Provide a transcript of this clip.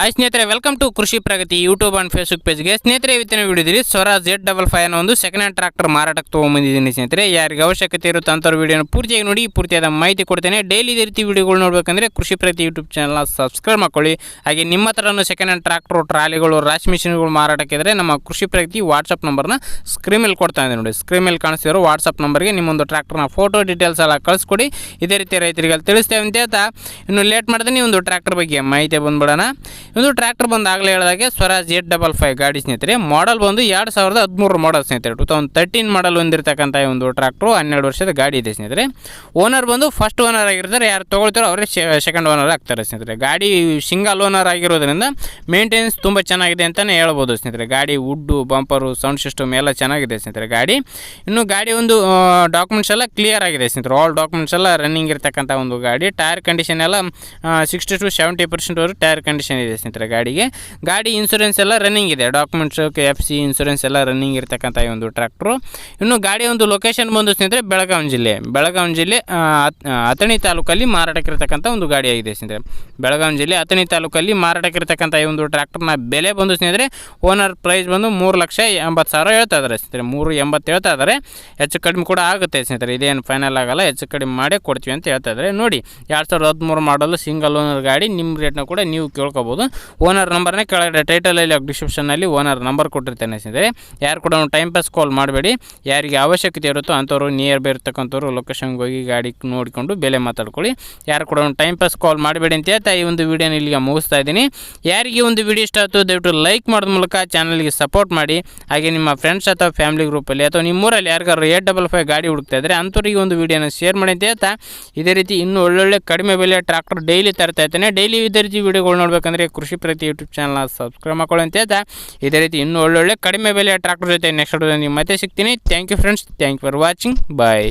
Hi ಸ್ನೇಹಿತರೆ, welcome to ಕೃಷಿ ಪ್ರಗತಿ YouTube and Facebook ಪೇಜ್ಗೆ. ಸ್ನೇಹಿತರೆ, ಇವತ್ತಿನ ವಿಡಿಯೋದಲ್ಲಿ ಸ್ವರಾಜ್ Z55 ಅನ್ನೋ ಒಂದು ಸೆಕೆಂಡ್ ಹ್ಯಾಂಡ್ ಟ್ರಾಕ್ಟರ್ ಮಾರಾಟಕ್ಕೆ ತೊಗೊಂಬಂದಿದ್ದೀನಿ. ಸ್ನೇಹಿತರೆ, ಯಾರಿಗೆ ಅವಶ್ಯಕತೆ ಇರುತ್ತೆ ಅಂಥವ್ರು ವಿಡಿಯೋನ ಪೂರ್ತಿಯಾಗಿ ನೋಡಿ, ಪೂರ್ತಿಯಾದ ಮಾಹಿತಿ ಕೊಡ್ತೇನೆ. ಡೈಲಿ ಇದೇ ರೀತಿ ವಿಡಿಯೋಗಳು ನೋಡಬೇಕಂದ್ರೆ ಕೃಷಿ ಪ್ರಗತಿ ಯೂಟ್ಯೂಬ್ ಚಾನಲ್ನ ಸಬ್ಸ್ಕ್ರೈಬ್ ಮಾಡ್ಕೊಳ್ಳಿ. ಹಾಗೆ ನಿಮ್ಮ ಹತ್ರನೂ ಸೆಕೆಂಡ್ ಹ್ಯಾಂಡ್ ಟ್ರಾಕ್ಟರ್, ಟ್ರಾಲಿಗಳು, ರಾಶಿ ಮಿಷಿನ್ಗಳು ಮಾರಾಟಕ್ಕಿದ್ರೆ ನಮ್ಮ ಕೃಷಿ ಪ್ರಗತಿ ವಾಟ್ಸಪ್ ನಂಬರ್ನ ಸ್ಕ್ರೀನ್ ಮೇಲೆ ಕೊಡ್ತಾ ಇದೆ ನೋಡಿ. ಸ್ಕ್ರೀನ್ ಮೇಲೆ ಕಾಣಿಸ್ತಿರೋ ವಾಟ್ಸಪ್ ನಂಬರ್ಗೆ ನಿಮ್ಮೊಂದು ಟ್ರಾಕ್ಟರ್ನ ಫೋಟೋ ಡೀಟೇಲ್ಸ್ ಎಲ್ಲ ಕಳಿಸ್ಕೊಡಿ. ಇದೇ ರೀತಿ ರೈತರಿಗೆ ತಿಳಿಸ್ತೇವೆ ಅಂತ ಹೇಳ್ತಾ ಇನ್ನು ಲೇಟ್ ಮಾಡಿದ್ರೆ ಈ ಒಂದು ಟ್ರಾಕ್ಟರ್ ಬಗ್ಗೆ ಮಾಹಿತಿ ಬಂದ್ಬಿಡೋಣ. ಒಂದು ಟ್ರ್ಯಾಕ್ಟರ್ ಬಂದು ಆಗಲೇ ಹೇಳಿದಾಗೆ ಸ್ವರಾಜ್ Z55 ಗಾಡಿ ಸ್ನೇಹಿತರೆ. ಮಾಡಲ್ ಬಂದು 2013 ಮಾಡಲ್ ಸ್ನೇಹಿತರೆ. 2013 ಮಾಡಲ್ ಹೊಂದಿರತಕ್ಕಂಥ ಒಂದು ಟ್ರ್ಯಾಕ್ಟ್ರು 12 ವರ್ಷದ ಗಾಡಿ ಇದೆ ಸ್ನೇಹಿತರೆ. ಓನರ್ ಬಂದು ಫಸ್ಟ್ ಓನರ್ ಆಗಿರ್ತಾರೆ. ಯಾರು ತೊಗೊಳ್ತಾರೋ ಅವರೇ ಸೆಕೆಂಡ್ ಓನರ್ ಆಗ್ತಾರೆ ಸ್ನೇಹಿತರೆ. ಗಾಡಿ ಸಿಂಗಲ್ ಓನರ್ ಆಗಿರೋದ್ರಿಂದ ಮೇಂಟೆನೆನ್ಸ್ ತುಂಬ ಚೆನ್ನಾಗಿದೆ ಅಂತಲೇ ಹೇಳ್ಬೋದು ಸ್ನೇಹಿತರೆ. ಗಾಡಿ ವುಡ್ಡು, ಬಂಪರು, ಸೌಂಡ್ ಸಿಸ್ಟಮ್ ಎಲ್ಲ ಚೆನ್ನಾಗಿದೆ ಸ್ನೇಹಿತರೆ ಗಾಡಿ. ಇನ್ನು ಗಾಡಿ ಒಂದು ಡಾಕ್ಯುಮೆಂಟ್ಸ್ ಎಲ್ಲ ಕ್ಲಿಯರ್ ಆಗಿದೆ ಸ್ನೇಹಿತರೆ. ಆಲ್ ಡಾಕ್ಯುಮೆಂಟ್ಸ್ ಎಲ್ಲ ರನ್ನಿಂಗ್ ಇರತಕ್ಕಂಥ ಒಂದು ಗಾಡಿ. ಟೈರ್ ಕಂಡೀಷನ್ ಎಲ್ಲ 60 to 70% ಟೈರ್ ಕಂಡೀಷನ್ ಇದೆ ಸ್ನೇಹಿತರೆ ಗಾಡಿಗೆ. ಗಾಡಿ ಇನ್ಸೂರೆನ್ಸ್ ಎಲ್ಲ ರನ್ನಿಂಗ್ ಇದೆ. ಡಾಕ್ಯುಮೆಂಟ್ಸ್, FC ಇನ್ಸೂರೆನ್ಸ್ ಎಲ್ಲ ರನ್ನಿಂಗ್ ಇರತಕ್ಕಂಥ ಒಂದು ಟ್ರ್ಯಾಕ್ಟ್ರು. ಇನ್ನು ಗಾಡಿ ಒಂದು ಲೊಕೇಶನ್ ಬಂದು ಸ್ನೇಹಿತರೆ ಬೆಳಗಾವಿ ಜಿಲ್ಲೆ ಅಥಣಿ ತಾಲೂಕಲ್ಲಿ ಮಾರಾಟಕ್ಕಿರ್ತಕ್ಕಂಥ ಒಂದು ಗಾಡಿ ಆಗಿದೆ ಸ್ನೇಹಿತರೆ. ಬೆಳಗಾವಿ ಜಿಲ್ಲೆ ಅಥಣಿ ತಾಲೂಕಲ್ಲಿ ಮಾರಾಟಕ್ಕಿರ್ತಕ್ಕಂಥ ಈ ಒಂದು ಟ್ರ್ಯಾಕ್ಟರ್ನ ಬೆಲೆ ಬಂದು ಸ್ನೇಹಿತರೆ ಓನರ್ ಪ್ರೈಸ್ ಬಂದು 3,80,000 ಹೇಳ್ತಾ ಇದ್ದಾರೆ ಸ್ನೇಹಿತರೆ. 3,80,000 ಹೇಳ್ತಾ ಇದ್ದಾರೆ. ಹೆಚ್ಚು ಕಡಿಮೆ ಕೂಡ ಆಗುತ್ತೆ ಸ್ನೇಹಿತರೆ. ಇದೇನು ಫೈನಲ್ ಆಗಲ್ಲ, ಹೆಚ್ಚು ಕಡಿಮೆ ಮಾಡೇ ಕೊಡ್ತೀವಿ ಅಂತ ಹೇಳ್ತಾ ಇದ್ದಾರೆ. ನೋಡಿ, 2013 ಮಾಡಲು ಸಿಂಗಲ್ ಓನರ್ ಗಾಡಿ. ನಿಮ್ಮ ರೇಟ್ನ ಕೂಡ ನೀವು ಕೇಳ್ಕೊಬೋದು. ಓನರ್ ನಂಬರ್ನೇ ಕೆಳಗಡೆ ಟೈಟಲಲ್ಲಿ ಡಿಸ್ಕ್ರಿಪ್ಷನ್ನಲ್ಲಿ ಓನರ್ ನಂಬರ್ ಕೊಟ್ಟಿರ್ತೇನೆ ಸ್ನೇಹಿತರೆ. ಯಾರು ಕೂಡ ಟೈಮ್ ಪಾಸ್ ಕಾಲ್ ಮಾಡಬೇಡಿ. ಯಾರಿಗೆ ಅವಶ್ಯಕತೆ ಇರುತ್ತೋ ಅಂಥವ್ರು ನಿಯರ್ ಬೈ ಇರ್ತಕ್ಕಂಥವ್ರು ಲೊಕೇಶನ್ಗೆ ಹೋಗಿ ಗಾಡಿ ನೋಡಿಕೊಂಡು ಬೆಲೆ ಮಾತಾಡ್ಕೊಳ್ಳಿ. ಯಾರು ಕೂಡ ಟೈಮ್ ಪಾಸ್ ಕಾಲ್ ಮಾಡಬೇಡಿ ಅಂತ ಹೇಳ್ತಾ ಈ ಒಂದು ವಿಡಿಯೋನ ಇಲ್ಲಿಗೆ ಮುಗಿಸ್ತಾ ಇದ್ದೀನಿ. ಯಾರಿಗೆ ಒಂದು ವಿಡಿಯೋ ಇಷ್ಟ ಆಯಿತು ದಯವಿಟ್ಟು ಲೈಕ್ ಮಾಡೋದ ಮೂಲಕ ಚಾನಲ್ಗೆ ಸಪೋರ್ಟ್ ಮಾಡಿ. ಹಾಗೆ ನಿಮ್ಮ ಫ್ರೆಂಡ್ಸ್ ಅಥವಾ ಫ್ಯಾಮಿಲಿ ಗ್ರೂಪಲ್ಲಿ ಅಥವಾ ನಿಮ್ಮೂರಲ್ಲಿ ಯಾರಿಗಾರು Z55 ಗಾಡಿ ಹುಡುಕ್ತಾ ಇದ್ದರೆ ಅಂಥವ್ರಿಗೆ ಒಂದು ವಿಡಿಯೋನ ಶೇರ್ ಮಾಡಿ ಅಂತ ಹೇಳ್ತಾ ಇದೇ ರೀತಿ ಇನ್ನೂ ಒಳ್ಳೊಳ್ಳೆ ಕಡಿಮೆ ಬೆಲೆ ಟ್ರಾಕ್ಟರ್ ಡೈಲಿ ತರ್ತಾ ಇರ್ತೇನೆ. ಡೈಲಿ ಇದೇ ರೀತಿ ವಿಡಿಯೋಗಳು ನೋಡಬೇಕಂದ್ರೆ ಕೃಷಿ ಪ್ರಗತಿ ಯೂಟ್ಯೂಬ್ ಚಾನಲ್ನ ಸಬ್ಸ್ಕ್ರೈಬ್ ಮಾಡ್ಕೊಳ್ಳಿ ಅಂತ ಹೇಳ್ತಾ ಇದೇ ರೀತಿ ಇನ್ನೂ ಒಳ್ಳೊಳ್ಳೆ ಕಡಿಮೆ ಬೆಲೆಯ ಟ್ರಾಕ್ಟರ್ ಜೊತೆ ನೆಕ್ಸ್ಟ್ ವಿಡಿಯೋದಲ್ಲಿ ಮತ್ತೆ ಸಿಗ್ತೀನಿ. Thank you friends, thank you for watching. Bye.